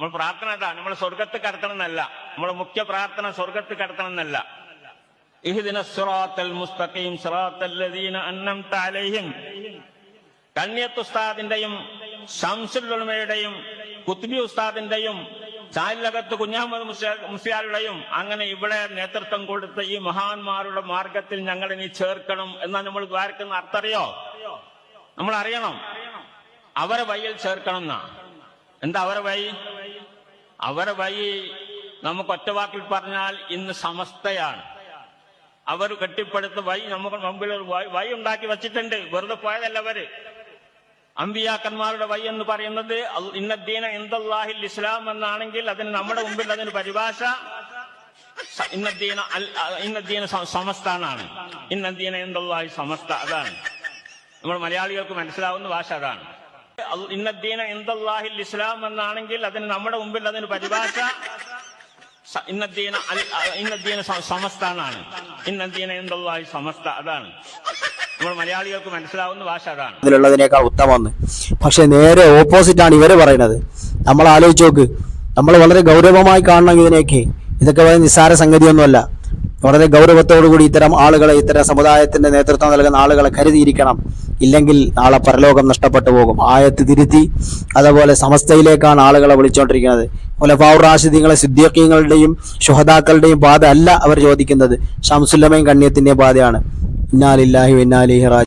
നമ്മൾ പ്രാർത്ഥന അതാ, നമ്മൾ സ്വർഗത്ത് കടത്തണം എന്നല്ല. നമ്മുടെ മുഖ്യ പ്രാർത്ഥന സ്വർഗത്ത് കടത്തണം എന്നല്ല. ഇഹ്ദിനസ് സിറാത്തൽ മുസ്തഖീം സിറാത്തൽ ലദീന അൻഅംത അലൈഹിം. കണ്ണിയത്ത് ഉസ്താദിന്റെയും ശംസുൽ ഉലമയുടെയും കുത്ബി ഉസ്താദിന്റെയും ചായലകത്ത് കുഞ്ഞഹമ്മദ് മുസ്ലിയാരുടെയും അങ്ങനെ ഇവിടെ നേതൃത്വം കൊടുത്ത ഈ മഹാന്മാരുടെ മാർഗത്തിൽ ഞങ്ങളെ നീ ചേർക്കണം എന്നാണ് നമ്മൾ ദ്വാരക്കുന്ന അർത്ഥറിയോ? നമ്മൾ അറിയണം. അവരെ വഴിയിൽ ചേർക്കണം എന്നാ. എന്താ അവരെ വഴി? അവരെ വഴി നമുക്ക് ഒറ്റവാക്കിൽ പറഞ്ഞാൽ ഇന്ന് സമസ്തയാണ്. അവർ കെട്ടിപ്പടുത്ത വഴി നമുക്ക് മുമ്പിൽ ഒരു വഴി ഉണ്ടാക്കി വച്ചിട്ടുണ്ട്. വെറുതെ പോയതല്ല അവര്. അമ്പിയാക്കന്മാരുടെ വഴി എന്ന് പറയുന്നത് ഇന്നദ്ദീന ഇൻദല്ലാഹിൽ ഇസ്ലാം എന്നാണെങ്കിൽ അതിന് നമ്മുടെ മുമ്പിൽ അതിന് പരിഭാഷ ഇന്നദ്ദീന സമസ്ത എന്നാണ്. ഇന്നദ്ദീന ഇൻദല്ലാഹി സമസ്ത, അതാണ് നമ്മൾ മലയാളികൾക്ക് മനസ്സിലാവുന്ന ഭാഷ. അതാണ് ഇന്നദ്ദീന ഇൻദല്ലാഹിൽ ഇസ്ലാം എന്നാണെങ്കിൽ അതിന് നമ്മുടെ മുമ്പിൽ അതിന് പരിഭാഷ ഇന്നദ്ദീന സമസ്ത എന്നാണ്. ഇന്നദ്ദീന ഇൻദല്ലാഹി സമസ്ത, അതാണ് നമ്മൾ മലയാളികൾക്ക് മനസ്സിലാവുന്ന ഭാഷ. അതാണ് ഇതിലുള്ളതിനേക്കാൾ ഉത്തമമെന്ന്. പക്ഷെ നേരെ ഓപ്പോസിറ്റ് ആണ് ഇവര് പറയുന്നത്. നമ്മൾ ആലോചിച്ച് നോക്ക്. നമ്മൾ വളരെ ഗൗരവമായി കാണണം ഇതിനേക്ക്. ഇതൊക്കെ വളരെ നിസ്സാര സംഗതിയൊന്നുമല്ല. വളരെ ഗൗരവത്തോടുകൂടി ഇത്തരം ആളുകളെ, ഇത്തരം സമുദായത്തിന്റെ നേതൃത്വം നൽകുന്ന ആളുകളെ കരുതിയിരിക്കണം. ഇല്ലെങ്കിൽ നാളെ പരലോകം നഷ്ടപ്പെട്ടു പോകും. ആയത്ത് തിരുത്തി അതുപോലെ സമസ്തയിലേക്കാണ് ആളുകളെ വിളിച്ചുകൊണ്ടിരിക്കുന്നത്. ഖുലഫാഉർ റാഷിദീങ്ങളെ, സിദ്ദീഖീങ്ങളുടെയും ശുഹദാക്കളുടെയും പാത അല്ല അവർ ചോദിക്കുന്നത്. ശംസുല്ലമയും കണ്ണിയത്തിന്റെയും പാതയാണ്. ഇന്നാ ലില്ലാഹി വ ഇന്നാ ഇലൈഹി റാജിഊൻ.